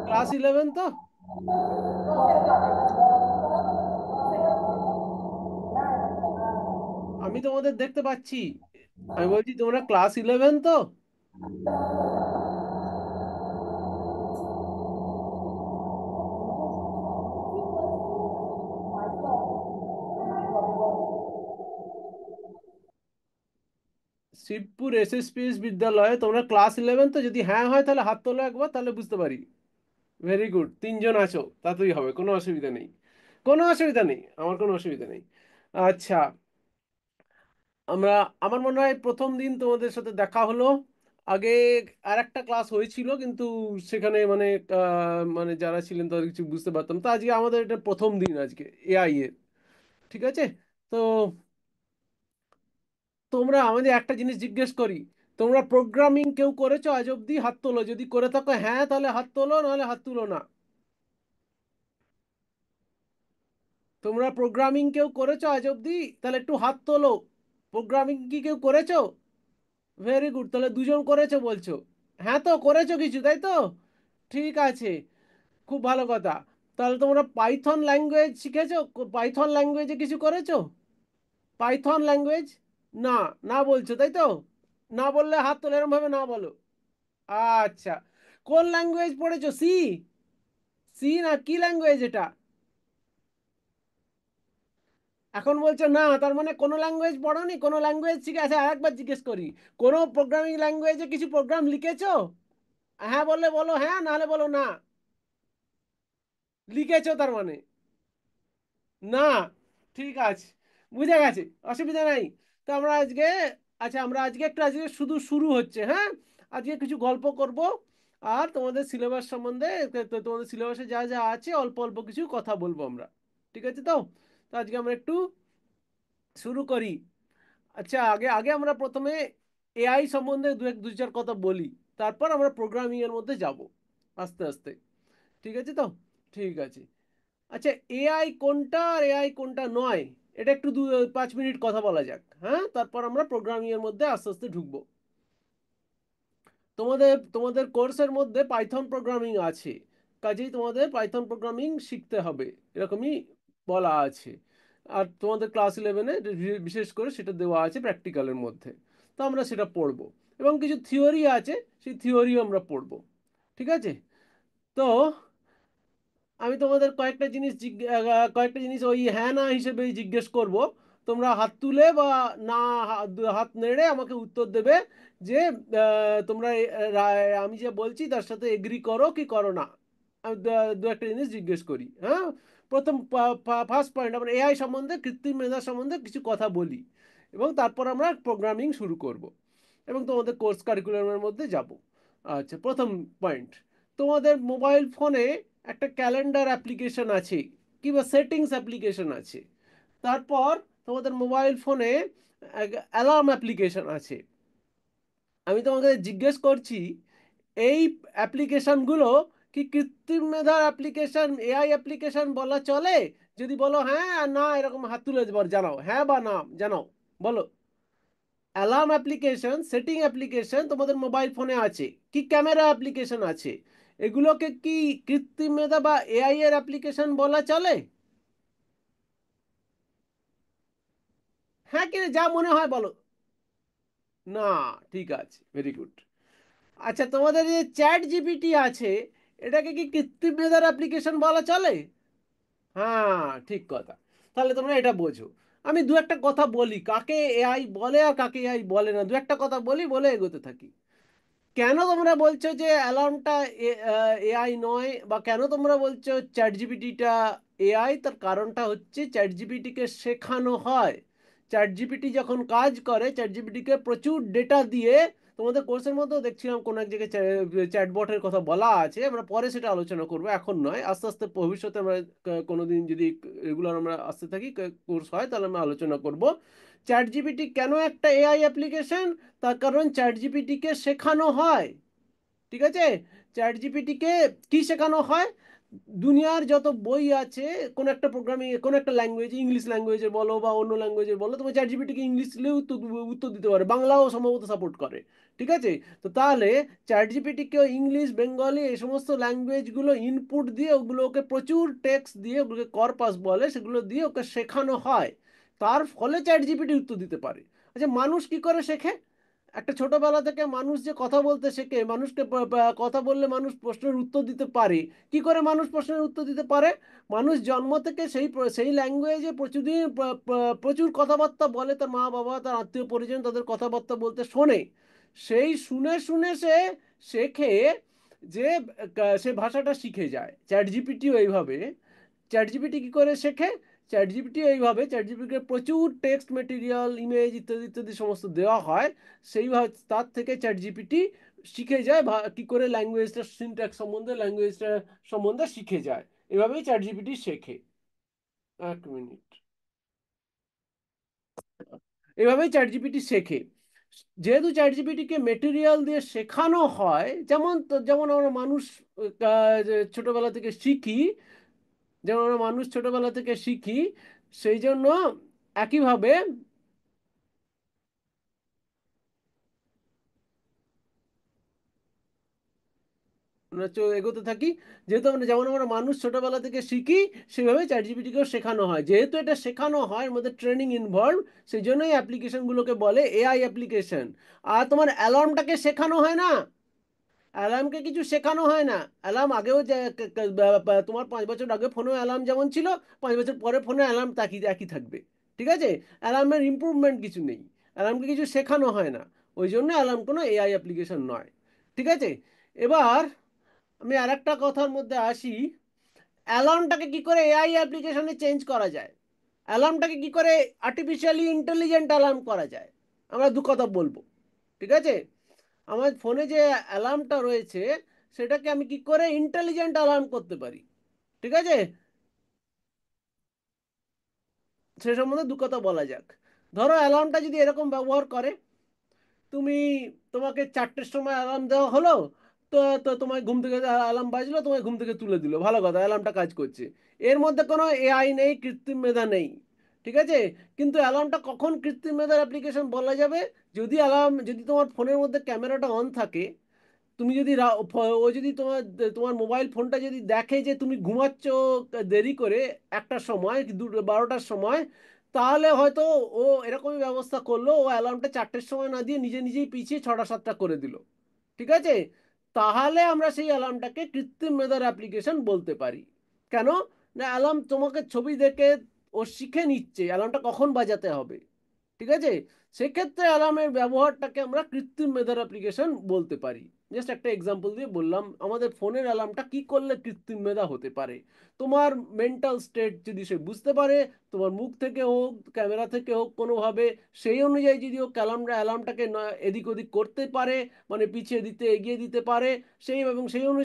Class 11 তো? আমি তোমাদের দেখতে পাচ্ছি। আমি বলছি তোমরা ক্লাস 11 তো? শিবপুর এসএসপিএস বিদ্যালয়ে তোমরা ক্লাস 11 তো? যদি হ্যাঁ হয় তাহলে হাত তোলো একবার, তাহলে বুঝতে পারি। ভেরি গুড, তিনজন আছো, তাতেই হবে, কোনো অসুবিধা নেই। কোনো অসুবিধা নেই, আমার কোনো অসুবিধা নেই। আচ্ছা, আমরা, আমার মনে হয় প্রথম দিন তোমাদের সাথে দেখা হলো। আগে আর একটা ক্লাস হয়েছিল, কিন্তু সেখানে মানে মানে যারা ছিলেন তাদের কিছু বুঝতে পারতাম তো। আজকে আমাদের এটা প্রথম দিন, আজকে এআই এর। ঠিক আছে? তো তোমরা আমাদের একটা জিনিস জিজ্ঞেস করি, তোমরা প্রোগ্রামিং কেউ করেছো আজ অব্দি? হাত তোলো যদি করে থাকো, হ্যাঁ তাহলে হাত তোলো, নাহলে হাত তুলো না। তোমরা প্রোগ্রামিং কেউ করেছো আজ অব্দি? তাহলে একটু হাত তোলো। প্রোগ্রামিং কি কেউ করেছো? ভেরি গুড, তাহলে দুজন করেছো বলছো। হ্যাঁ তো করেছো কিছু, তাই তো? ঠিক আছে, খুব ভালো কথা। তাহলে তোমরা পাইথন ল্যাঙ্গুয়েজ শিখেছো? পাইথন ল্যাঙ্গুয়েজে কিছু করেছো? Python language? না, না বলছো তাই তো? না বললে হাত তোলো, এরম ভাবে না বলো। আচ্ছা, কোন ল্যাঙ্গুয়েজ পড়েছো? সি? সি না, কি ল্যাঙ্গুয়েজ এটা? এখন বলছো না, তার মানে কোনো ল্যাঙ্গুয়েজ পড়োনি, কোনো ল্যাঙ্গুয়েজ শিখে আছে? আরেকবার জিজ্ঞেস করি, কোনো প্রোগ্রামিং ল্যাঙ্গুয়েজে কিছু প্রোগ্রাম লিখেছো? হ্যাঁ বললে বলো হ্যাঁ, নাহলে বলো না। লিখেছো তার মানে? না। ঠিক আছে, বুঝে গেছে, অসুবিধা নাই। তো আমরা আজকে, আচ্ছা আমরা আজকে একটু, আজকে শুধু শুরু হচ্ছে, হ্যাঁ। আজকে কিছু গল্প করব, আর তোমাদের সিলেবাস সম্বন্ধে, তোমাদের সিলেবাসে যা যা আছে অল্প অল্প কিছু কথা বলবো আমরা। ঠিক আছে তো? তো আজকে আমরা একটু শুরু করি। আচ্ছা, আগে আগে আমরা প্রথমে এআই সম্বন্ধে দু চার কথা বলি, তারপর আমরা প্রোগ্রামিং এর মধ্যে যাব আস্তে আস্তে। ঠিক আছে তো? ঠিক আছে। আচ্ছা, এআই কোনটা আর এআই কোনটা নয়, এটা একটু 5 মিনিট কথা বলা যাক, হ্যাঁ, তারপর আমরা প্রোগ্রামিং এর মধ্যে আস্তে আস্তে ঢুকবো। তোমাদের তোমাদের কোর্সের মধ্যে পাইথন প্রোগ্রামিং আছে, কাজেই তোমাদের পাইথন প্রোগ্রামিং শিখতে হবে, এরকমই বলা আছে। আর তোমাদের ক্লাস 11-এ বিশেষ করে সেটা দেওয়া আছে প্র্যাকটিক্যালের মধ্যে। তো আমরা সেটা পড়বো, এবং কিছু থিওরি আছে, সেই থিওরিও আমরা পড়বো। ঠিক আছে? তো আমি তোমাদের কয়েকটা জিনিস ওই হ্যাঁ না হিসেবেই জিজ্ঞেস করব। তোমরা হাত তুলে বা না, হাত নেড়ে আমাকে উত্তর দেবে যে তোমরা আমি যে বলছি তার সাথে এগ্রি করো কি করো না। আমি দু একটা জিনিস জিজ্ঞেস করি, হ্যাঁ। প্রথম, ফার্স্ট পয়েন্ট, আমরা এআই সম্বন্ধে, কৃত্রিম মেধা সম্বন্ধে কিছু কথা বলি, এবং তারপর আমরা প্রোগ্রামিং শুরু করব, এবং তোমাদের কোর্স কারিকুলামের মধ্যে যাব। আচ্ছা, প্রথম পয়েন্ট, তোমাদের মোবাইল ফোনে একটা ক্যালেন্ডার অ্যাপ্লিকেশন আছে, কিংবা সেটিংস অ্যাপ্লিকেশন আছে। তারপর তোমাদের মোবাইল ফোনে অ্যালার্ম অ্যাপ্লিকেশন আছে। আমি তোমাকে জিজ্ঞেস করছি, এই অ্যাপ্লিকেশনগুলো কি কৃত্রিম মেধার অ্যাপ্লিকেশন, এআই অ্যাপ্লিকেশন বলা চলে? যদি বলো হ্যাঁ আর না, এরকম হাত তুলে জানাও, হ্যাঁ বা না জানাও, বলো। অ্যালার্ম অ্যাপ্লিকেশন, সেটিং অ্যাপ্লিকেশন তোমাদের মোবাইল ফোনে আছে, কি ক্যামেরা অ্যাপ্লিকেশন আছে, এগুলোকে কি কৃত্রিম মেধা বা এআই এর অ্যাপ্লিকেশন বলা চলে? হ্যাঁ কি যা মনে হয় বলো। না। ঠিক আছে, ভেরি গুড। আচ্ছা, তোমাদের যে চ্যাট জিপিটি আছে, এটাকে কি কৃত্রিম মেধার অ্যাপ্লিকেশন বলা চলে? হ্যাঁ, ঠিক কথা। তাহলে তোমরা এটা বোঝো। আমি দু একটা কথা বলি, কাকে এআই বলে আর কাকে এআই বলে না, দু একটা কথা বলি, বলে এগোতে থাকি। কেন তোমরা বলছো যে অ্যালার্মটা এআই নয়, বা কেন তোমরা বলছো চ্যাট জিপিটিটা এআই? তার কারণটা হচ্ছে, চ্যাট জিপিটিকে শেখানো হয়। চ্যাট জিপিটি যখন কাজ করে, চ্যাট জিপিটিকে প্রচুর ডেটা দিয়ে, তোমাদের কোর্সের মধ্যেও দেখছিলাম কোনো এক জায়গায় চ্যাটবটের কথা বলা আছে, আমরা পরে সেটা আলোচনা করবো, এখন নয়, আস্তে আস্তে ভবিষ্যতে আমরা কোনোদিন যদি রেগুলার আমরা আসতে থাকি, কোর্স হয়, তাহলে আমরা আলোচনা করব চ্যাট জিপিটি কেন একটা এআই অ্যাপ্লিকেশন। তার কারণ চ্যাট জিপিটিকে শেখানো হয়। ঠিক আছে? চ্যাট জিপিটিকে কি শেখানো হয়? দুনিয়ার যত বই আছে, কোন একটা প্রোগ্রামিং, কোন একটা ল্যাঙ্গুয়েজ, ইংলিশ ল্যাঙ্গুয়েজের বলো বা অন্য ল্যাঙ্গুয়েজের বলো, তোমার চ্যাট জিপিটিকে ইংলিশে উত্তর উত্তর দিতে পারে, বাংলাও সম্ভবত সাপোর্ট করে। ঠিক আছে? তো তাহলে চ্যাট জিপিটিকে ইংলিশ, বেঙ্গলি এই সমস্ত ল্যাঙ্গুয়েজগুলো ইনপুট দিয়ে, ওগুলোকে প্রচুর টেক্সট দিয়ে, ওগুলোকে কর্পাস বলে, সেগুলো দিয়ে ওকে শেখানো হয়। তার ফলে চ্যাট জিপিটি উত্তর দিতে পারে। আচ্ছা, মানুষ কি করে শেখে? একটা ছোটবেলা থেকে মানুষ যে কথা বলতে শেখে, মানুষকে কথা বললে মানুষ প্রশ্নের উত্তর দিতে পারে। কি করে মানুষ প্রশ্নের উত্তর দিতে পারে? মানুষ জন্ম থেকে সেই ল্যাঙ্গুয়েজে প্রচুরদিন প্রচুর কথাবার্তা বলে, তার মা বাবা, তার আত্মীয় পরিজন তাদের কথাবার্তা বলতে শোনে। সেই শুনে শুনে সে শেখে, যে সে ভাষাটা শিখে যায়। চ্যাট জিপিটিও এইভাবে। চ্যাট জিপিটি কি করে শেখে? চ্যাট জিপিটিকে প্রচুর টেক্সট মেটেরিয়াল, ইমেজ ইত্যাদি ইত্যাদি সমস্ত দেওয়া হয়। সেইভাবে তার থেকে চ্যাট জিপিটি শিখে যায় কি করে ল্যাঙ্গুয়েজটা, সিনট্যাক্স সম্বন্ধে, ল্যাঙ্গুয়েজটা সম্বন্ধে শিখে যায়। এভাবেই চ্যাট জিপিটি শেখে। এক মিনিট। এভাবেই চ্যাট জিপিটি শেখে। যেহেতু চ্যাট জিপিটিকে মেটেরিয়াল দিয়ে শেখানো হয়, যেমন আমরা মানুষ যে ছোটবেলা থেকে শিখি, যেমন আমরা মানুষ ছোটবেলা থেকে শিখি, সেই জন্য একইভাবে আমরা এগোতে থাকি। যেহেতু আমরা মানুষ ছোটবেলা থেকে শিখি, সেভাবে চ্যাট জিপিটিকেও শেখানো হয়। যেহেতু এটা শেখানো হয়, এর মধ্যে ট্রেনিং ইনভলভ, সেই জন্যই অ্যাপ্লিকেশনগুলোকে বলে এআই অ্যাপ্লিকেশন। আর তোমার অ্যালার্মটাকে শেখানো হয় না। অ্যালার্মকে কিছু শেখানো হয় না। অ্যালার্ম আগেও যে তোমার 5 বছর আগে ফোনেও অ্যালার্ম যেমন ছিল, 5 বছর পরে ফোনে অ্যালার্ম তাকি একই থাকবে। ঠিক আছে? অ্যালার্মের ইমপ্রুভমেন্ট কিছু নেই। অ্যালার্মকে কিছু শেখানো হয় না। ওই জন্য অ্যালার্ম কোনো এআই অ্যাপ্লিকেশন নয়। ঠিক আছে? এবার আমি আর একটা কথার মধ্যে আসি। অ্যালার্মটাকে কি করে এআই অ্যাপ্লিকেশনে চেঞ্জ করা যায়? অ্যালার্মটাকে কি করে আর্টিফিশিয়ালি ইন্টেলিজেন্ট অ্যালার্ম করা যায়? আমরা দু কথা বলবো। ঠিক আছে? আমার ফোনে যে অ্যালার্মটা রয়েছে, সেটাকে আমি কি করে ইন্টেলিজেন্ট অ্যালার্ম করতে পারি? ঠিক আছে? সে সম্বন্ধে দু কথা বলা যাক। ধরো অ্যালার্মটা যদি এরকম ব্যবহার করে, তুমি, তোমাকে 4টের সময় অ্যালার্ম দেওয়া হলো, তো তো তোমার ঘুম থেকে অ্যালার্ম বাজলো, তোমার ঘুম থেকে তুলে দিল, ভালো কথা, অ্যালার্মটা কাজ করছে। এর মধ্যে কোনো এআই নেই, কৃত্রিম মেধা নেই। ঠিক আছে? কিন্তু অ্যালার্মটা কখন কৃত্রিম মেধার অ্যাপ্লিকেশন বলা যাবে? যদি তোমার ফোনের মধ্যে ক্যামেরাটা অন থাকে, তুমি যদি ও যদি তোমার মোবাইল ফোনটা যদি দেখে যে তুমি ঘুমাচ্ছ দেরি করে, 1টার সময় কি 12টার সময়, তাহলে হয়তো ও এরকমই ব্যবস্থা করলো, ও অ্যালার্মটা 4টের সময় না দিয়ে নিজে নিজেই পিছিয়ে 6টা 7টা করে দিল। ঠিক আছে? তাহলে আমরা সেই অ্যালার্মটাকে কৃত্রিম মেধার অ্যাপ্লিকেশন বলতে পারি। কেন? না, অ্যালার্ম তোমাকে ছবি দেখে ও শিখে নিচ্ছে অ্যালার্মটা কখন বাজাতে হবে। ঠিক আছে? সেক্ষেত্রে অ্যালার্মের ব্যবহারটাকে আমরা কৃত্রিম মেধার অ্যাপ্লিকেশন বলতে পারি। জাস্ট একটা এক্সাম্পল দিয়ে বললাম আমাদের ফোনের অ্যালার্মটা কি করলে কৃত্রিম মেধা হতে পারে। তোমার মেন্টাল স্টেট যদি সে বুঝতে পারে, তোমার মুখ থেকে হোক, ক্যামেরা থেকে হোক, কোনোভাবে সেই অনুযায়ী যদি ও অ্যালার্মটাকে এদিক ওদিক করতে পারে, মানে পিছিয়ে দিতে, এগিয়ে দিতে পারে, এবং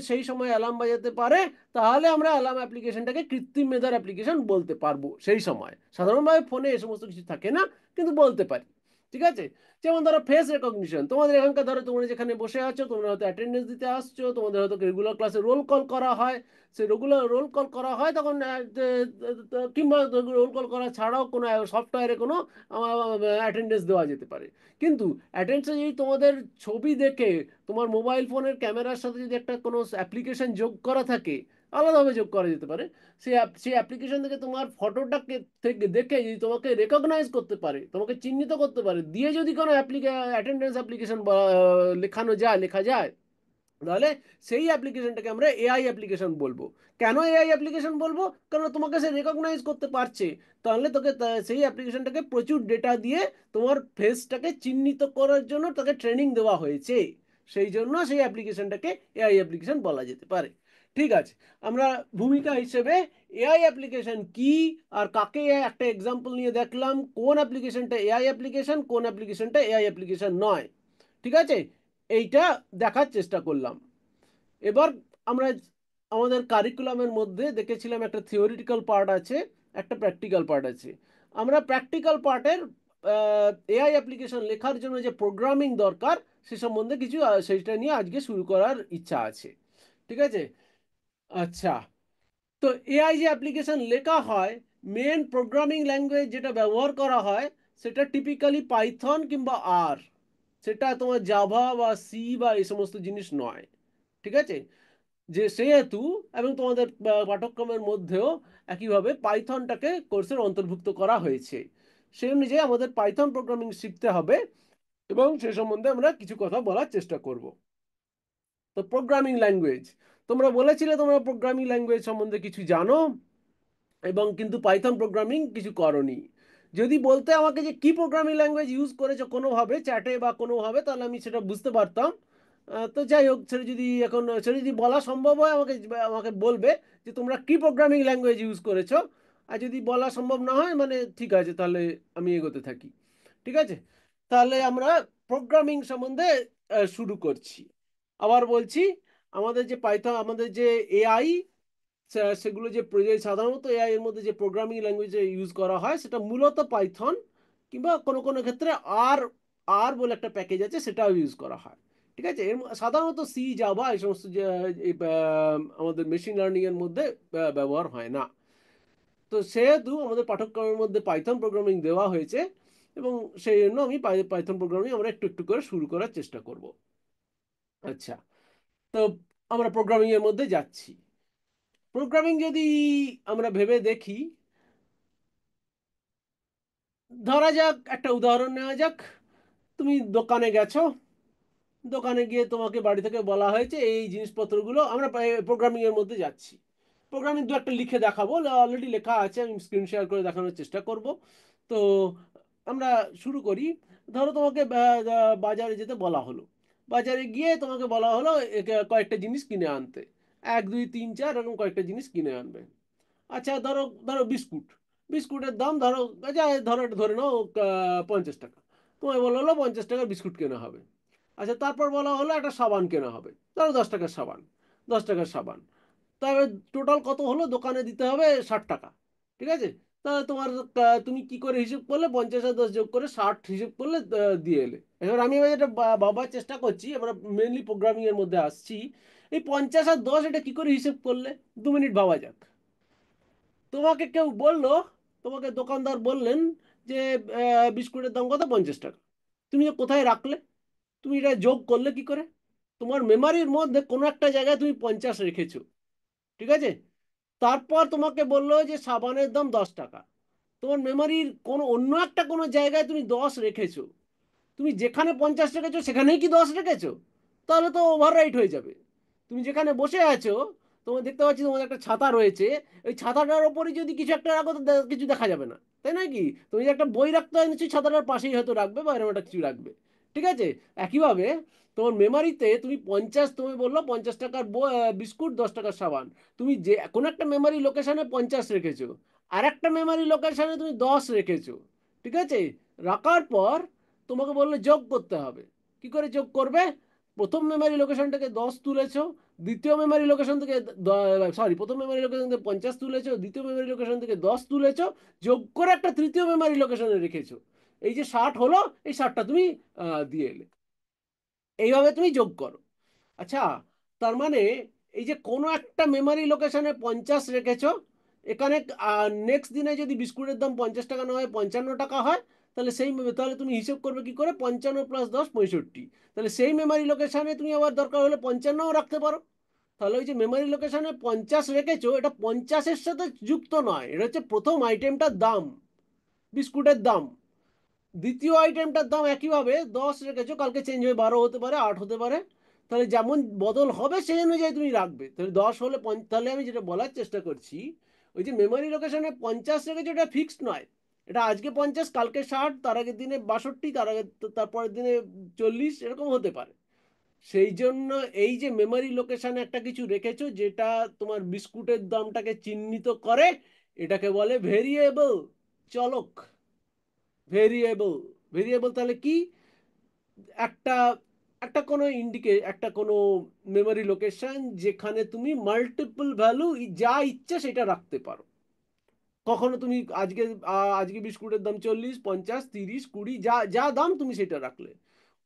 সেই সময় অ্যালার্ম বাজাতে পারে, তাহলে আমরা অ্যালার্ম অ্যাপ্লিকেশনটাকে কৃত্রিম মেধার অ্যাপ্লিকেশন বলতে পারবো। সেই সময় সাধারণভাবে ফোনে এ সমস্ত কিছু থাকে না, কিন্তু বলতে পারি। ঠিক আছে? যেমন ধরো ফেস রেকগনিশন, তোমাদের এখানকার ধরো তোমরা যেখানে বসে আছো, তোমরা হয়তো অ্যাটেন্ডেন্স দিতে আসছো, তোমাদের হয়তো রেগুলার ক্লাসে রোল কল করা হয়। সেই রেগুলার রোল কল করা হয় তখন কিংবা রোল কল করা ছাড়াও কোনো সফটওয়্যারে কোনো অ্যাটেন্ডেন্স দেওয়া যেতে পারে। কিন্তু অ্যাটেন্ডেন্সে যদি তোমাদের ছবি দেখে, তোমার মোবাইল ফোনের ক্যামেরার সাথে যদি একটা কোনো অ্যাপ্লিকেশন যোগ করা থাকে, আলাদাভাবে যোগ করা যেতে পারে, সেই অ্যাপ্লিকেশন থেকে তোমার ফটোটাকে থেকে দেখে যদি তোমাকে রেকগনাইজ করতে পারে, তোমাকে চিহ্নিত করতে পারে, দিয়ে যদি কোনো অ্যাটেন্ডেন্স অ্যাপ্লিকেশন লেখা যায়, তাহলে সেই অ্যাপ্লিকেশনটাকে আমরা এআই অ্যাপ্লিকেশন বলবো। কেন এআই অ্যাপ্লিকেশন বলবো? কারণ তোমাকে সে রেকগনাইজ করতে পারছে। তাহলে তোকে সেই অ্যাপ্লিকেশনটাকে প্রচুর ডেটা দিয়ে তোমার ফেসটাকে চিহ্নিত করার জন্য তাকে ট্রেনিং দেওয়া হয়েছে। সেই জন্য সেই অ্যাপ্লিকেশনটাকে এআই অ্যাপ্লিকেশন বলা যেতে পারে। ঠিক আছে? আমরা ভূমিকা হিসেবে এআই অ্যাপ্লিকেশন কি আর কাকে একটা এক্সাম্পল নিয়ে দেখলাম, কোন অ্যাপ্লিকেশনটা এআই অ্যাপ্লিকেশন, কোন অ্যাপ্লিকেশনটা এআই অ্যাপ্লিকেশন নয়। ঠিক আছে? এইটা দেখার চেষ্টা করলাম। এবার আমরা আমাদের কারিকুলামের মধ্যে দেখেছিলাম একটা থিওরিটিক্যাল পার্ট আছে, একটা প্র্যাকটিক্যাল পার্ট আছে। আমরা প্র্যাকটিক্যাল পার্টের এআই অ্যাপ্লিকেশন লেখার জন্য যে প্রোগ্রামিং দরকার, সে সম্বন্ধে কিছু সেটা নিয়ে আজকে শুরু করার ইচ্ছা আছে। ঠিক আছে। আচ্ছা, তো এআই যে অ্যাপ্লিকেশন লেখা হয়, মেন প্রোগ্রামিং ল্যাঙ্গুয়েজ যেটা ব্যবহার করা হয় সেটা টিপিক্যালি পাইথন কিংবা আর, সেটা তোমার জাভা বা সি বা এই সমস্ত জিনিস নয়। ঠিক আছে, যে সেহেতু এবং তোমাদের পাঠ্যক্রমের মধ্যেও একইভাবে পাইথনটাকে কোর্সের অন্তর্ভুক্ত করা হয়েছে। সেই অনুযায়ী আমাদের পাইথন প্রোগ্রামিং শিখতে হবে এবং সে সম্বন্ধে আমরা কিছু কথা বলার চেষ্টা করব। তো প্রোগ্রামিং ল্যাঙ্গুয়েজ, তোমরা বলেছিলে তোমরা প্রোগ্রামিং ল্যাঙ্গুয়েজ সম্বন্ধে কিছু জানো এবং কিন্তু পাইথন প্রোগ্রামিং কিছু করনি। যদি বলতে আমাকে যে কি প্রোগ্রামিং ল্যাঙ্গুয়েজ ইউজ করেছো কোনোভাবে চ্যাটে বা কোনোভাবে, তাহলে আমি সেটা বুঝতে পারতাম। তো যাই হোক, সেটা যদি এখন সেটা যদি বলা সম্ভব হয় আমাকে আমাকে বলবে যে তোমরা কি প্রোগ্রামিং ল্যাঙ্গুয়েজ ইউজ করেছো। আর যদি বলা সম্ভব না হয় মানে ঠিক আছে, তাহলে আমি এগোতে থাকি। ঠিক আছে, তাহলে আমরা প্রোগ্রামিং সম্বন্ধে শুরু করছি। আবার বলছি, আমাদের যে পাইথন, আমাদের যে এআই, সেগুলো যে সাধারণত এআই এর মধ্যে যে প্রোগ্রামিং ল্যাঙ্গুয়েজ ইউজ করা হয় সেটা মূলত পাইথন কিংবা কোনো কোনো ক্ষেত্রে আর আর বলে একটা প্যাকেজ আছে সেটাও ইউজ করা হয়। ঠিক আছে, সাধারণত সি জাভা এই সমস্ত যে আমাদের মেশিন লার্নিং এর মধ্যে ব্যবহার হয় না। তো সেহেতু আমাদের পাঠ্যক্রমের মধ্যে পাইথন প্রোগ্রামিং দেওয়া হয়েছে এবং সেই জন্য আমি পাইথন প্রোগ্রামিং আমরা একটু একটু করে শুরু করার চেষ্টা করব। আচ্ছা, তো আমরা প্রোগ্রামিং এর মধ্যে যাচ্ছি। প্রোগ্রামিং যদি আমরা ভেবে দেখি, ধরা যাক একটা উদাহরণ নেওয়া যাক। তুমি দোকানে গেছো, দোকানে গিয়ে তোমাকে বাড়ি থেকে বলা হয়েছে এই জিনিসপত্রগুলো, আমরা প্রোগ্রামিং এর মধ্যে যাচ্ছি। প্রোগ্রামিং দু একটা লিখে দেখাবো, অলরেডি লেখা আছে, আমি স্ক্রিন শেয়ার করে দেখানোর চেষ্টা করব। তো আমরা শুরু করি। ধরো তোমাকে বাজারে যেতে বলা হলো, বাজারে গিয়ে তোমাকে বলা হলো কয়েকটা জিনিস কিনে আনতে, এক দুই তিন চার এরকম কয়েকটা জিনিস কিনে আনবে। আচ্ছা, ধরো ধরো বিস্কুট, বিস্কুটের দাম ধরো, আচ্ছা ধরো এটা ধরে নাও 50 টাকা। তোমায় বলা হলো 50 টাকার বিস্কুট কেনা হবে। আচ্ছা, তারপর বলা হলো একটা সাবান কেনা হবে, ধরো 10 টাকার সাবান, 10 টাকার সাবান। তবে টোটাল কত হলো, দোকানে দিতে হবে 60 টাকা। ঠিক আছে, তাহলে তোমার তুমি কি করে হিসেব করলে, 50 আর 10 যোগ করে 60 হিসেব করলে দিয়ে এলে। এবার আমি এবার যেটা ভাবার চেষ্টা করছি, আমরা মেনলি প্রোগ্রামিং এর মধ্যে আসছি, এই 50 আর 10 এটা কি করে হিসেব করলে, 2 মিনিট ভাবা যাক। তোমাকে কেউ বললো, তোমাকে দোকানদার বললেন যে বিস্কুটের দাম কত, 50 টাকা। তুমি যে কোথায় রাখলে, তুমি এটা যোগ করলে কি করে? তোমার মেমারির মধ্যে কোনো একটা জায়গায় তুমি 50 রেখেছো। ঠিক আছে, তারপর তোমাকে বললো যে সাবানের দাম 10 টাকা। তোমার মেমারির কোনো অন্য একটা কোনো জায়গায় তুমি 10 রেখেছো। তুমি যেখানে 50 রেখেছো সেখানেই কি 10 রেখেছো? তাহলে তো ওভাররাইট হয়ে যাবে। তুমি যেখানে বসে আছো, তোমার দেখতে পাচ্ছি তোমার একটা ছাতা রয়েছে, ওই ছাতাটার ওপরে যদি কিছু একটা রাখো তো কিছু দেখা যাবে না, তাই নয় কি? তুমি যে একটা বই রাখতে হয় নিশ্চয়ই ছাতাটার পাশেই হয়তো রাখবে বা এরকম একটা কিছু রাখবে। ঠিক আছে, একইভাবে তোমার মেমারিতে তুমি 50, তুমি বললো 50 টাকার বিস্কুট, 10 টাকার সাবান, তুমি যে কোনো একটা মেমারি লোকেশনে 50 রেখেছো, আর একটা মেমারি লোকেশনে তুমি 10 রেখেছো। ঠিক আছে, রাখার পর তোমাকে বললো যোগ করতে হবে। কি করে যোগ করবে? প্রথম মেমারি লোকেশন থেকে 10 তুলেছো, দ্বিতীয় মেমারি লোকেশন থেকে সরি, প্রথম মেমারি লোকেশন থেকে 50 তুলেছো, দ্বিতীয় মেমারি লোকেশন থেকে 10 তুলেছো, যোগ করে একটা তৃতীয় মেমারি লোকেশনে রেখেছো। এই যে 60 হলো, এই 60টা তুমি দিয়ে এলে। এইভাবে তুমি যোগ করো। আচ্ছা, তার মানে এই যে কোনো একটা মেমারি লোকেশনে 50 রেখেছো, এখানে নেক্সট দিনে যদি বিস্কুটের দাম 50 টাকা না হয় 55 টাকা হয়, তাহলে তাহলে তুমি হিসেব করবে কি করে, 55 + 10 65। তাহলে সেই মেমারি লোকেশনে তুমি আবার দরকার হলে 55ও রাখতে পারো। তাহলে ওই যে মেমারি লোকেশনে 50 রেখেছো, এটা 50-এর সাথে যুক্ত নয়, এটা হচ্ছে প্রথম আইটেমটার দাম, বিস্কুটের দাম। দ্বিতীয় আইটেমটার দাম একইভাবে 10 রেখেছো, কালকে চেঞ্জ হয়ে 12 হতে পারে, 8 হতে পারে। তাহলে যেমন বদল হবে সেই অনুযায়ী তুমি রাখবে। তাহলে 10 হলে তাহলে আমি যেটা বলার চেষ্টা করছি, ওই যে মেমোরি লোকেশনে 50 রেখেছো, এটা ফিক্সড নয়। এটা আজকে 50, কালকে 60, তার আগের দিনে 62, তার আগে তারপরের দিনে 40, এরকম হতে পারে। সেই জন্য এই যে মেমোরি লোকেশনে একটা কিছু রেখেছো যেটা তোমার বিস্কুটের দামটাকে চিহ্নিত করে, এটাকে বলে ভেরিয়েবল, চলক। ভেরিয়েবল, ভেরিয়েবল তাহলে কি, একটা একটা কোনো একটা কোনো মেমোরি লোকেশন যেখানে তুমি মাল্টিপল ভ্যালু যা ইচ্ছে সেটা রাখতে পারো। কখনো তুমি আজকে বিস্কুটের দাম 40, 50, 30, 20, যা যা দাম তুমি সেটা রাখলে।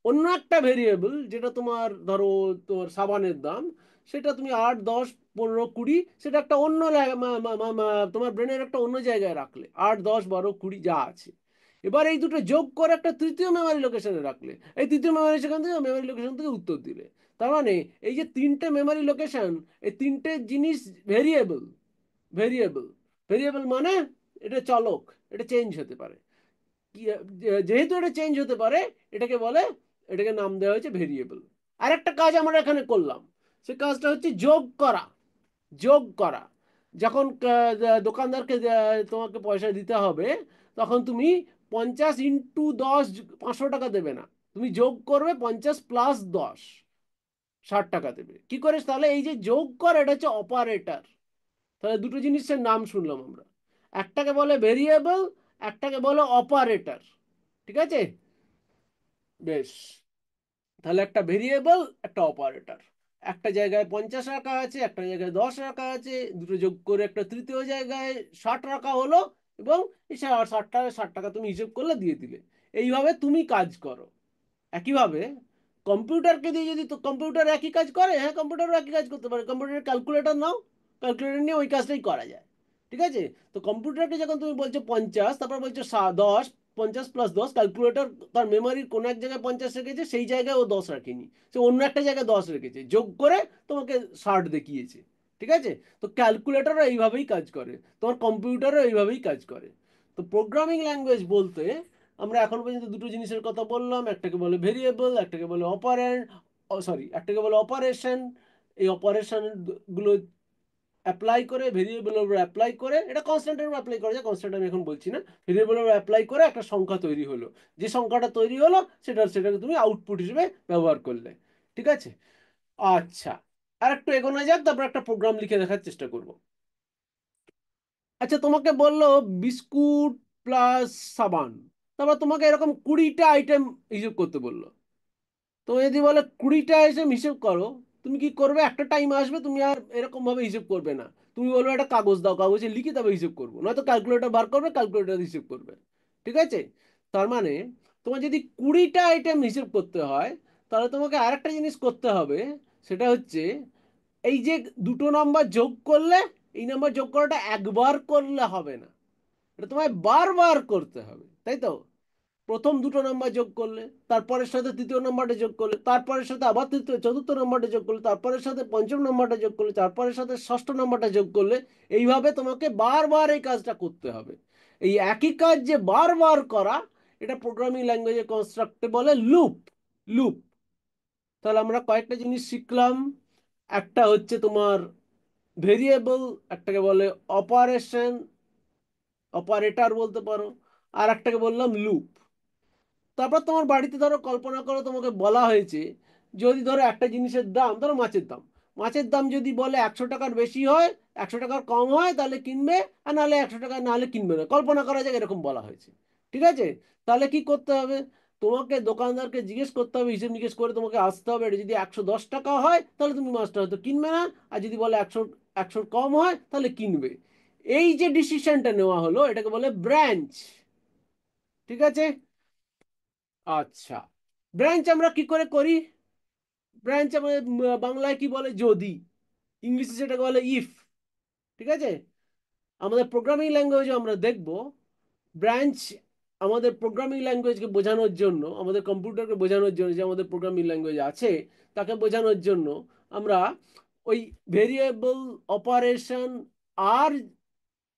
অন্য একটা ভেরিয়েবল যেটা তোমার ধরো তোমার সাবানের দাম, সেটা তুমি 8, 10, 15, 20, সেটা একটা অন্য তোমার ব্রেনের একটা অন্য জায়গায় রাখলে, 8, 10, 12, 20 যা আছে। এবার এই দুটো যোগ করে একটা তৃতীয় মেমোরি লোকেশনে রাখলে, এই তৃতীয় মেমোরি সেখান থেকে মেমোরি লোকেশন থেকে উত্তর দিলে। তার মানে এই যে তিনটে মেমোরি লোকেশন, এই তিনটে জিনিস ভেরিয়েবল। ভেরিয়েবল ভেরিয়েবল মানে এটা চলক, এটা চেঞ্জ হতে পারে। যেহেতু এটা চেঞ্জ হতে পারে, এটাকে বলে, এটাকে নাম দেওয়া হয়েছে ভেরিয়েবল। আর একটা কাজ আমরা এখানে করলাম, সে কাজটা হচ্ছে যোগ করা। যোগ করা। যখন দোকানদারকে তোমাকে পয়সা দিতে হবে, তখন তুমি 50 × 10, 500 টাকা দেবে না। তুমি যোগ করবে 50 + 10, 60 টাকা দেবে। কি করে তাহলে? এই যে যোগ করা, এটা হচ্ছে অপারেটর। তাহলে দুটো জিনিসের নাম শুনলাম আমরা, একটাকে বলে ভেরিয়েবল, একটাকে বলে অপারেটর। ঠিক আছে? বেশ। তাহলে একটা ভেরিয়েবল, একটা অপারেটর। একটা জায়গায় 50 রাখা আছে, একটা জায়গায় 10 রাখা আছে, দুটো যোগ করে একটা তৃতীয় জায়গায় 60 রাখা হলো। এবং এই 60 টাকা তুমি হিসেব করলে দিয়ে দিলে। এইভাবে তুমি কাজ করো। একইভাবে কম্পিউটারকে দিয়ে যদি, তো কম্পিউটার একই কাজ করে, হ্যাঁ কম্পিউটারও একই কাজ করতে পারে। কম্পিউটারের ক্যালকুলেটর নাও, ক্যালকুলেটর নিয়ে ওই কাজটাই করা যায়। ঠিক আছে? তো কম্পিউটারকে যখন তুমি বলছো 50, তারপর বলছো 10, 50 + 10, ক্যালকুলেটর তার মেমোরির কোনো এক জায়গায় 50 রেখেছে, সেই জায়গায় ও 10 রাখেনি, সে অন্য একটা জায়গায় 10 রেখেছে, যোগ করে তোমাকে 60 দেখিয়েছে। ঠিক আছে? তো ক্যালকুলেটরও এইভাবেই কাজ করে, তোমার কম্পিউটারও এইভাবেই কাজ করে। তো প্রোগ্রামিং ল্যাঙ্গুয়েজ বলতে আমরা এখন পর্যন্ত দুটো জিনিসের কথা বললাম, একটাকে বলে ভেরিয়েবল, একটাকে বলে অপারেন্ড, সরি, একটাকে বলে অপারেশন। এই অপারেশন গুলো অ্যাপ্লাই করে, ভেরিয়েবলের উপর অ্যাপ্লাই করে, এটা কনস্ট্যান্টের উপর অ্যাপ্লাই করা যায়, কনস্ট্যান্ট আমি এখন বলছি না, ভেরিয়েবলের উপর অ্যাপ্লাই করে একটা সংখ্যা তৈরি হলো। যে সংখ্যাটা তৈরি হলো, সেটাকে তুমি আউটপুট হিসেবে ব্যবহার করলে। ঠিক আছে? আচ্ছা, আর একটু এগোনো যাক, তারপর একটা প্রোগ্রাম লিখে দেখার চেষ্টা করব। আচ্ছা, তোমাকে বললো বিস্কুট প্লাস সাবান, তারপর তোমাকে এরকম 20টা আইটেম হিসেব করতে বললো। তো যদি বলে 20টা হিসেব হিসেব করো, তুমি কি করবে? একটা টাইম আসবে তুমি আর এরকম ভাবে হিসেব করবে না। তুমি বলবে একটা কাগজ দাও, কাগজে লিখে তবে হিসেব করবো, নয়তো ক্যালকুলেটর বার করবে, ক্যালকুলেটর হিসেব করবে। ঠিক আছে? তার মানে তোমার যদি 20টা আইটেম হিসেব করতে হয়, তাহলে তোমাকে আরেকটা জিনিস করতে হবে। সেটা হচ্ছে, এই যে দুটো নাম্বার যোগ করলে, এই নাম্বার যোগ করাটা একবার করলে হবে না, এটা তোমায় বারবার করতে হবে, তাই তো? প্রথম দুটো নাম্বার যোগ করলে, তারপরের সাথে তৃতীয় নাম্বারটা যোগ করলে, তারপরের সাথে আবার তৃতীয় চতুর্থ নাম্বারটা যোগ করলে, তারপরের সাথে পঞ্চম নাম্বারটা যোগ করলে, তারপরের সাথে ষষ্ঠ নাম্বারটা যোগ করলে, এইভাবে তোমাকে বারবার এই কাজটা করতে হবে। এই একই কাজ যে বারবার করা, এটা প্রোগ্রামিং ল্যাঙ্গুয়েজে কনস্ট্রাক্টে বলে লুপ। লুপ। তাহলে আমরা কয়েকটা জিনিস শিখলাম। একটা হচ্ছে তোমার ভেরিয়েবল, একটাকে বলে অপারেশন, অপারেটর বলতে পারো, আর একটাকে বললাম লুপ। তারপর তোমার বাড়িতে ধরো কল্পনা করো, তোমাকে বলা হয়েছে যদি ধরো একটা জিনিসের দাম, ধরো মাছের দাম, মাছের দাম যদি বলে 100 টাকার বেশি হয়, 100 টাকার কম হয়, তাহলে কিনবে, আর নাহলে 100 টাকা না হলে কিনবে না। কল্পনা করা যায় এরকম বলা হয়েছে। ঠিক আছে? তাহলে কি করতে হবে? তোমাকে দোকানদারকে জিজ্ঞেস করতে হবে, হিসেব নিকেশ করে তোমাকে আসতে হবে, এটা যদি 110 টাকা হয় তাহলে তুমি মাছটা হয়তো কিনবে না, আর যদি বলে একশোর কম হয় তাহলে কিনবে। এই যে ডিসিশনটা নেওয়া হলো, এটাকে বলে ব্রাঞ্চ। ঠিক আছে? আচ্ছা, ব্রাঞ্চ আমরা কি করে করি? ব্রাঞ্চ আমাদের বাংলায় কি বলে? যদি। ইংলিশে সেটাকে বলে ইফ। ঠিক আছে? আমাদের প্রোগ্রামিং ল্যাঙ্গুয়েজে আমরা দেখব ব্রাঞ্চ আমাদের প্রোগ্রামিং ল্যাঙ্গুয়েজকে বোঝানোর জন্য, আমাদের কম্পিউটারকে বোঝানোর জন্য, যে আমাদের প্রোগ্রামিং ল্যাঙ্গুয়েজ আছে তাকে বোঝানোর জন্য আমরা ওই ভেরিয়েবল, অপারেশন, আর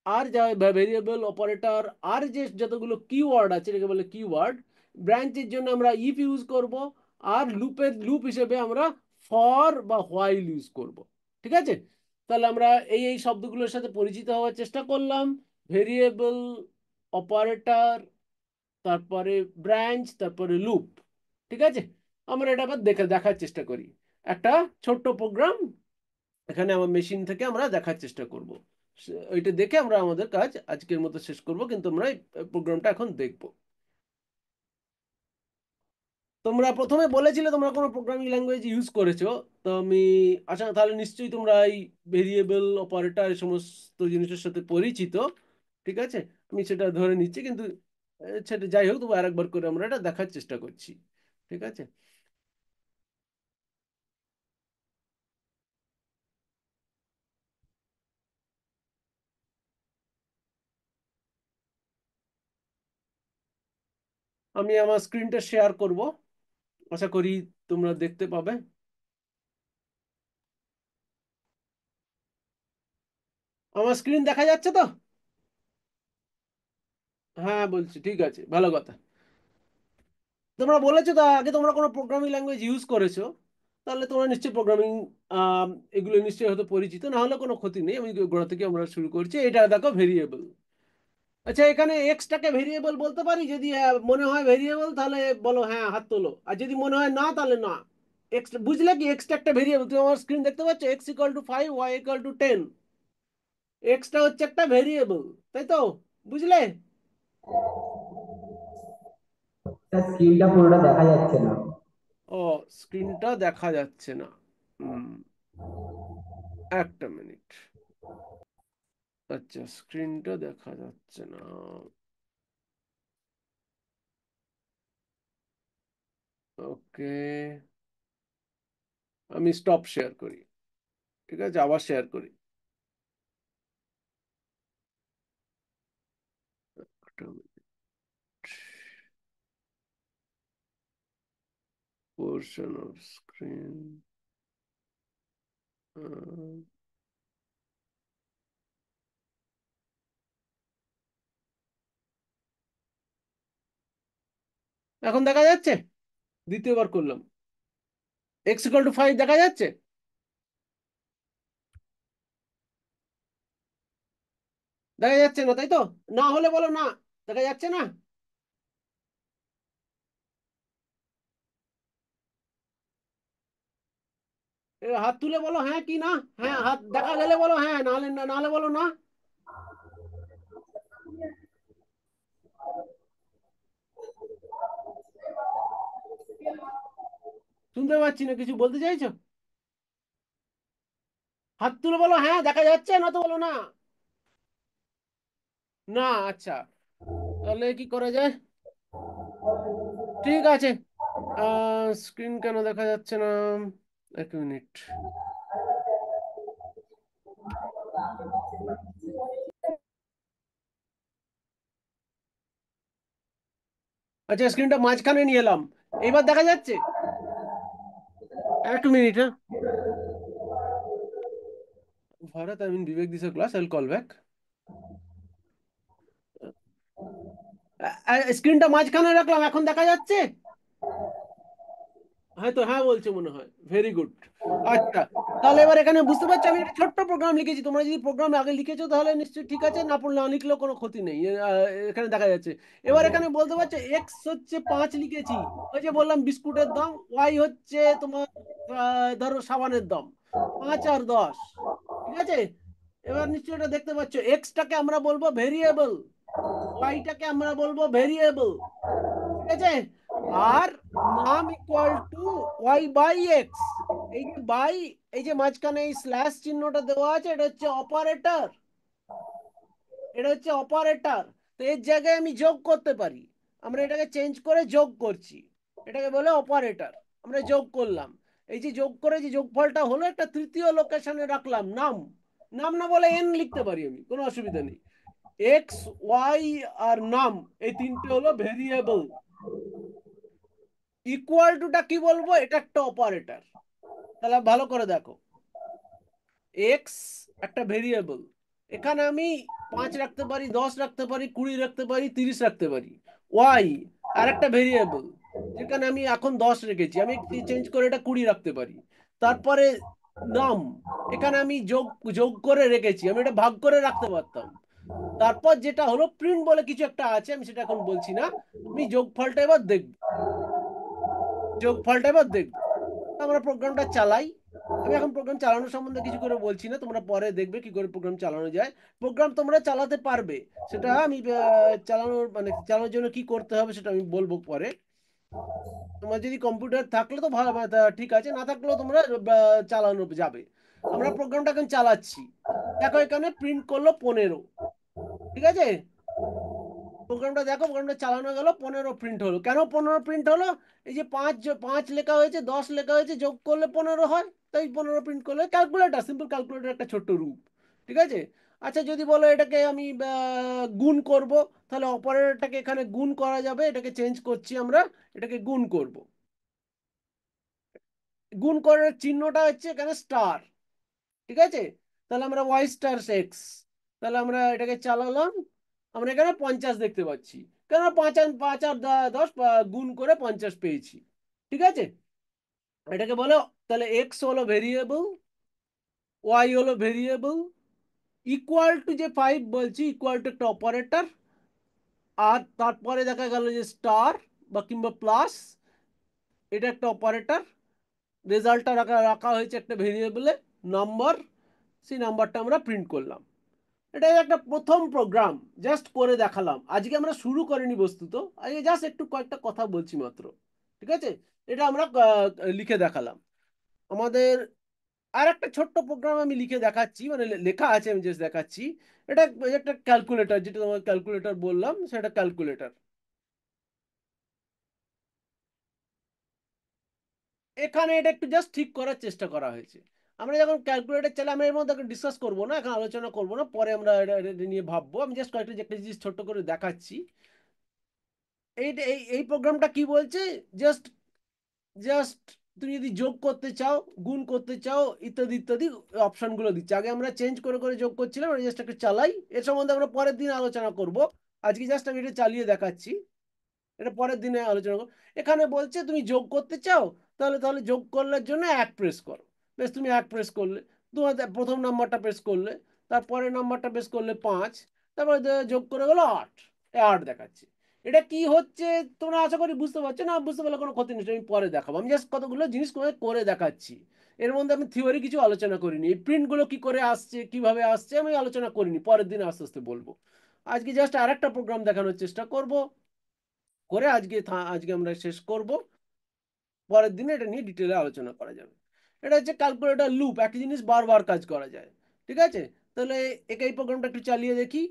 আর যা ভেরিয়েবল, অপারেটর, আর যে যতগুলো কিওয়ার্ড আছে এটাকে বলে কিওয়ার্ড। ব্রাঞ্চের জন্য আমরা ইফ ইউজ করব, আর লুপের লুপ হিসেবে আমরা ফর বা হোয়াইল ইউজ করব। ঠিক আছে? তাহলে আমরা এই এই শব্দগুলোর সাথে পরিচিত হওয়ার চেষ্টা করলাম। ভেরিয়েবল, অপারেটর, তারপরে ব্রাঞ্চ, তারপরে লুপ। ঠিক আছে? আমরা এটা আবার দেখার চেষ্টা করি। একটা ছোট্ট প্রোগ্রাম এখানে আমার মেশিন থেকে আমরা দেখার চেষ্টা করব। ওইটা দেখে আমরা আমাদের কাজ আজকের মতো শেষ করব, কিন্তু আমরা এই প্রোগ্রামটা এখন দেখব। তোমরা প্রথমে বলেছিলে তোমরা কোনো প্রোগ্রামিং ল্যাঙ্গুয়েজ ইউজ করেছো। তো আমি, আচ্ছা তাহলে নিশ্চয়ই তোমরা এই ভেরিয়েবল, অপারেটর, এই সমস্ত জিনিসের সাথে পরিচিত। ঠিক আছে? আমি সেটা ধরে নিচ্ছি, কিন্তু সেটা যাই হোক, তবু আরেকবার করে আমরা এটা দেখার চেষ্টা করছি। ঠিক আছে? আমি আমার স্ক্রিনটা শেয়ার করব, আশা করি তোমরা দেখতে পাবে। আমার স্ক্রিন দেখা যাচ্ছে তো? হ্যাঁ বলছি, ঠিক আছে, ভালো কথা। তোমরা বলেছো তো আগে তোমরা কোনো প্রোগ্রামিং ল্যাঙ্গুয়েজ ইউজ করেছো, তাহলে তোমরা নিশ্চয়ই প্রোগ্রামিং এগুলো নিশ্চয়ই হয়তো পরিচিত, না হলে কোনো ক্ষতি নেই, আমি গোড়া থেকে আমরা শুরু করছি। এটা দেখো ভেরিয়েবল। আচ্ছা, এখানে এক্সটাকে ভেরিয়েবল বলতে পারি? যদি মনে হয় ভেরিয়েবল তাহলে বলো হ্যাঁ, হাত তোলো, আর যদি মনে হয় না তাহলে না। এক্স বুঝলে কি, এক্সটা একটা ভেরিয়েবল, তুমি আমার স্ক্রিন দেখতে পাচ্ছ, x = 5, y = 10। এক্সটা হচ্ছে একটা ভেরিয়েবল, তাই তো? বুঝলে? স্যার স্ক্রিনটা পুরোটা দেখা যাচ্ছে না। ও, স্ক্রিনটা দেখা যাচ্ছে না। হুম, একটা মিনিট। আচ্ছা, স্ক্রিনটা দেখা যাচ্ছে না। ওকে, আমি স্টপ শেয়ার করি। ঠিক আছে, আবার শেয়ার করি। Portion off screen. এখন দেখা যাচ্ছে? দ্বিতীয়বার করলাম। x = 5 দেখা যাচ্ছে? দেখা যাচ্ছে না, তাই তো? না হলে বলো না। দেখা যাচ্ছে না? হাত তুলে বলো হ্যাঁ কি না। হ্যাঁ, হাত দেখা গেলে বলো হ্যাঁ, নাহলে না, নাহলে বলো না। শুনতে পাচ্ছি না, কিছু বলতে চাইছো? হাত তুলে বলো হ্যাঁ দেখা যাচ্ছে, না তো বলো না। না, আচ্ছা, তাহলে কি করা যায়? ঠিক আছে, স্ক্রিন কেন দেখা যাচ্ছে না? এক মিনিট। আচ্ছা, স্ক্রিনটা মাঝখানে নিয়ে এলাম, এইবার দেখা যাচ্ছে? এক মিনিট, হ্যাঁ। Bharat, I mean Vivek, this class, I will call back. স্ক্রিনটা মাঝখানে রাখলাম, এখন দেখা যাচ্ছে? হয়তো হ্যাঁ বলছে মনে হয়, ভেরি গুড। আচ্ছা, তাহলে এবার এখানে বুঝতে পারছি, আমি একটা ছোট্ট প্রোগ্রাম লিখেছি। তোমরা যদি প্রোগ্রাম আগে লিখেছো তাহলে নিশ্চয়ই ঠিক আছে, না পড়লে না লিখলেও কোনো ক্ষতি নেই। এখানে দেখা যাচ্ছে। এবার এখানে বলতে পারছো এক্স হচ্ছে 5 লিখেছি, ওই যে বললাম বিস্কুটের দাম। ওয়াই হচ্ছে তোমার ধরো সাবানের দাম। 5 আর 10, ঠিক আছে? এবার নিশ্চয়ই এটা দেখতে পাচ্ছ, এক্সটাকে আমরা বলবো ভেরিয়েবল, ওয়াইটাকে আমরা বলবো ভেরিয়েবল, ঠিক আছে? আর নাম = y/x। এই যে বাই, এই যে মাঝখানে এই স্ল্যাশ চিহ্নটা দেওয়া আছে, এটা হচ্ছে অপারেটর। এটা হচ্ছে অপারেটর। তো এর জায়গায় আমি যোগ করতে পারি। আমরা এটাকে চেঞ্জ করে যোগ করছি, এটাকে বলে অপারেটর। আমরা যোগ করলাম, এই যে যোগ করে যে যোগফলটা হলো, একটা তৃতীয় লোকেশনে রাখলাম নাম। নাম না বলে এন লিখতে পারি আমি, কোনো অসুবিধা নেই। এক্স, ওয়াই আর নাম, এই তিনটে হলো ভেরিয়েবল। ইকুয়াল টুটা কি বলবো, এটা একটা অপারেটর। তাহলে ভালো করে দেখো, এক্স একটা ভেরিয়েবল, এখানে আমি 5 রাখতে পারি, 10 রাখতে পারি, 20 রাখতে পারি, 30 রাখতে পারি। ওয়াই আর একটা ভেরিয়েবল, যেখানে আমি এখন 10 রেখেছি, আমি চেঞ্জ করে এটা 20 রাখতে পারি। তারপরে নাম, এখানে আমি যোগ যোগ করে রেখেছি, আমি এটা ভাগ করে রাখতে পারতাম। তারপর যেটা হলো প্রিন্ট বলে কিছু একটা আছে, আমি সেটা এখন বলছি না। আমি যোগফলটা এবার দেখবো, যোগফলটা এবার দেখবো। আমরা প্রোগ্রামটা চালাই। আমি এখন প্রোগ্রাম চালানো সম্বন্ধে কিছু করে বলছি না, তোমরা পরে দেখবে কি করে প্রোগ্রাম চালানো যায়। প্রোগ্রাম তোমরা চালাতে পারবে, সেটা আমি চালানোর মানে চালানোর জন্য কি করতে হবে সেটা আমি বলবো পরে। তোমার যদি কম্পিউটার থাকলে তো ভালো, ঠিক আছে, না থাকলেও তোমরা চালানো যাবে। আমরা প্রোগ্রামটা এখন চালাচ্ছি। দেখো এখানে প্রিন্ট করলো 15, ঠিক আছে? প্রোগ্রামটা দেখো, প্রোগ্রামটা চালানো গেল, 15 প্রিন্ট হলো। কেন 15 প্রিন্ট হলো? এই যে 5 লেখা হয়েছে, 10 লেখা হয়েছে, যোগ করলে 15 হয়, তাই 15 প্রিন্ট করলে। ক্যালকুলেটার, সিম্পল ক্যালকুলেটার একটা ছোট্ট রূপ, ঠিক আছে? আচ্ছা যদি বলো এটাকে আমি গুণ করব, তাহলে অপারেটরটাকে এখানে গুণ করা যাবে, এটাকে চেঞ্জ করছি আমরা, এটাকে গুণ করব। গুণ করার চিহ্নটা হচ্ছে এখানে স্টার, ঠিক আছে? তাহলে আমরা ওয়াই স্টার এক্স, তাহলে আমরা এটাকে চালালাম, আমরা এখানে 50 দেখতে পাচ্ছি, কেন 5 আর 5 আর 10 গুণ করে 50 পেয়েছি, ঠিক আছে? এটাকে বলে, তাহলে এক্স হলো ভেরিয়েবল, ওয়াই হলো ভেরিয়েবল, ইকুয়াল টু যে 5 বলছি, ইকুয়াল টু একটা অপারেটর, আর তারপরে দেখা গেল যে স্টার বা কিংবা প্লাস, এটা একটা অপারেটর, রেজাল্টটা রাখা রাখা হয়েছে একটা ভেরিয়েবলে নাম্বার, সেই নাম্বারটা আমরা প্রিন্ট করলাম। এটা একটা প্রথম প্রোগ্রাম, জাস্ট করে দেখালাম। আজকে আমরা শুরু করিনি বস্তুত, আজকে জাস্ট একটু কয়েকটা কথা বলছি মাত্র, ঠিক আছে? এটা আমরা লিখে দেখালাম। আমাদের আর একটা ছোট্ট প্রোগ্রাম আমি লিখে দেখাচ্ছি, মানে লেখা আছে, আমি জাস্ট দেখাচ্ছি। এটা একটা ক্যালকুলেটর, যেটা তোমার ক্যালকুলেটর বললাম, সেটা ক্যালকুলেটর। এখানে এটা একটু জাস্ট ঠিক করার চেষ্টা করা হয়েছে। আমরা যখন ক্যালকুলেটর চালাই, আমরা এর মধ্যে ডিসকাস করবো না, এখন আলোচনা করবো না, পরে আমরা এটা নিয়ে ভাববো। আমি জাস্ট কয়েকটা যে একটা জিনিস ছোট্ট করে দেখাচ্ছি। এই এই এই প্রোগ্রামটা কি বলছে, জাস্ট জাস্ট তুমি যদি যোগ করতে চাও, গুণ করতে চাও, ইত্যাদি ইত্যাদি অপশনগুলো দিচ্ছে। আগে আমরা চেঞ্জ করে করে যোগ করছিলাম, এটা জাস্ট একটা চালাই, এর সম্বন্ধে আমরা পরের দিন আলোচনা করব। আজকে জাস্ট আমি এটা চালিয়ে দেখাচ্ছি, এটা পরের দিনে আলোচনা করো। এখানে বলছে তুমি যোগ করতে চাও, তাহলে তাহলে যোগ করার জন্য এক প্রেস করো। বেশ, তুমি এক প্রেস করলে, তোমার প্রথম নাম্বারটা প্রেস করলে, তারপরের নাম্বারটা প্রেস করলে 5, তারপরে যোগ করে গেলো 8, 8 দেখাচ্ছে। এটা কি হচ্ছে তোমরা আশা করি বুঝতে পারছো, না বুঝতে পারলে কোনো ক্ষতি নেই, আমি পরে দেখাবো। আমি জাস্ট কতগুলো জিনিস করে করে দেখাচ্ছি। এর মধ্যে আমি থিওরি কিছু আলোচনা করিনি, এই প্রিন্টগুলো কি করে আসছে, কিভাবে আসছে, আমি আলোচনা করিনি, পরের দিন আস্তে আস্তে বলবো। আজকে জাস্ট আরেকটা প্রোগ্রাম দেখানোর চেষ্টা করব, করে আজকে আজকে আমরা শেষ করব। পরের দিনে এটা নিয়ে ডিটেলে আলোচনা করা যাবে। এটা হচ্ছে ক্যালকুলেটর লুপ, একই জিনিস বারবার কাজ করা যায়, ঠিক আছে? তাহলে এই প্রোগ্রামটা একটু চালিয়ে দেখি।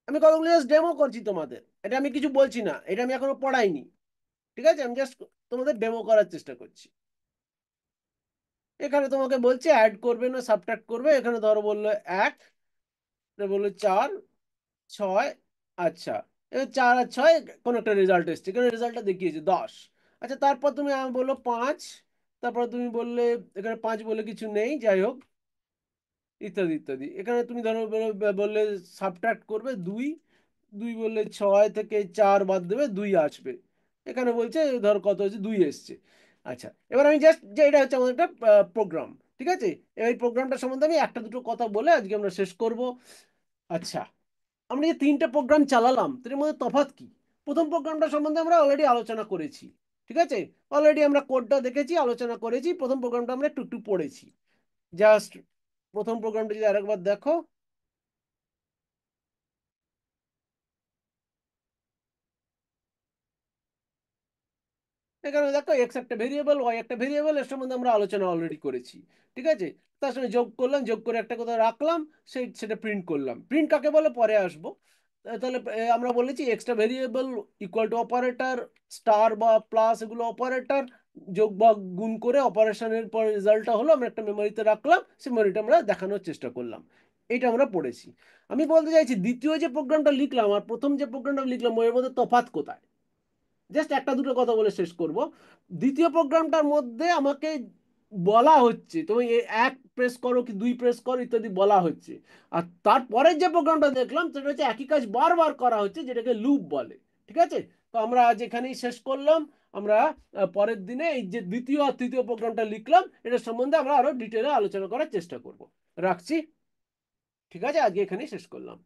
আমি কতগুলো জাস্ট ডেমো করছি তোমাদের, এটা আমি কিছু বলছি না, এটা আমি এখনো পড়াইনি, ঠিক আছে? আমি জাস্ট তোমাদের ডেমো করার চেষ্টা করছি। এখানে তোমাকে বলছে অ্যাড করবে না সাবট্রাক্ট করবে, এখানে ধরো বললো 1, বললো 4, 6, আচ্ছা, এবার 4 আর 6 কোন একটা রেজাল্ট এসছে, এখানে রেজাল্টটা দেখিয়েছে 10। আচ্ছা, তারপর তুমি আমি বললো 5, তারপর তুমি বললে এখানে 5 বলে কিছু নেই, যাই হোক, ইত্যাদি ইত্যাদি। এখানে তুমি ধরো বললে সাবট্রাক্ট করবে 2, 2 বললে 6 থেকে 4 বাদ দেবে 2 আসবে, এখানে বলছে ধর কত হচ্ছে 2 এসছে। আচ্ছা, এবার আমি জাস্ট যে এটা হচ্ছে আমাদের একটা প্রোগ্রাম, ঠিক আছে? এই প্রোগ্রামটা সম্বন্ধে আমি একটা দুটো কথা বলে আজকে আমরা শেষ করব। আচ্ছা, আমরা যে 3টে প্রোগ্রাম চালালাম, তার মধ্যে তফাৎ কি? প্রথম প্রোগ্রামটা সম্বন্ধে আমরা অলরেডি আলোচনা করেছি, ঠিক আছে? অলরেডি আমরা কোডটা দেখেছি, আলোচনা করেছি, প্রথম প্রোগ্রামটা আমরা একটু একটু পড়েছি। জাস্ট প্রথম প্রোগ্রামটা যদি আরেকবার দেখো, এখানে দেখো এক্স একটা ভেরিয়েবল, ওয়াই একটা ভেরিয়েবল, এর সম্বন্ধে আমরা আলোচনা অলরেডি করেছি, ঠিক আছে? তার সঙ্গে যোগ করলাম, যোগ করে একটা কথা রাখলাম, সেটা প্রিন্ট করলাম। প্রিন্ট কাকে বলে পরে আসবো। তাহলে আমরা বলেছি extra variable equal to operator, star বা প্লাস এগুলো অপারেটর, যোগ বা গুণ করে অপারেশনের পর রেজাল্টটা হলো আমরা একটা মেমোরিতে রাখলাম, সেই মেমোরিটা আমরা দেখানোর চেষ্টা করলাম। এটা আমরা পড়েছি। আমি বলতে চাইছি দ্বিতীয় যে প্রোগ্রামটা লিখলাম আর প্রথম যে প্রোগ্রামটা লিখলাম, ওর মধ্যে তফাৎ কোথায়? জাস্ট একটা দুটো কথা বলে শেষ করব। দ্বিতীয় প্রোগ্রামটার মধ্যে আমাকে বলা হচ্ছে তুমি এক প্রেস করো কি 2 প্রেস করো ইত্যাদি বলা হচ্ছে। আর তারপরের যে প্রোগ্রামটা দেখলাম সেটা হচ্ছে একই কাজ বারবার করা হচ্ছে, যেটাকে লুপ বলে, ঠিক আছে? তো আমরা আজ এখানেই শেষ করলাম। আমরা পরের দিনে এই যে দ্বিতীয় আর তৃতীয় প্রোগ্রামটা লিখলাম, এটা সম্বন্ধে আমরা আরো ডিটেলে আলোচনা করার চেষ্টা করব। রাখছি, ঠিক আছে? আজকে এখানেই শেষ করলাম।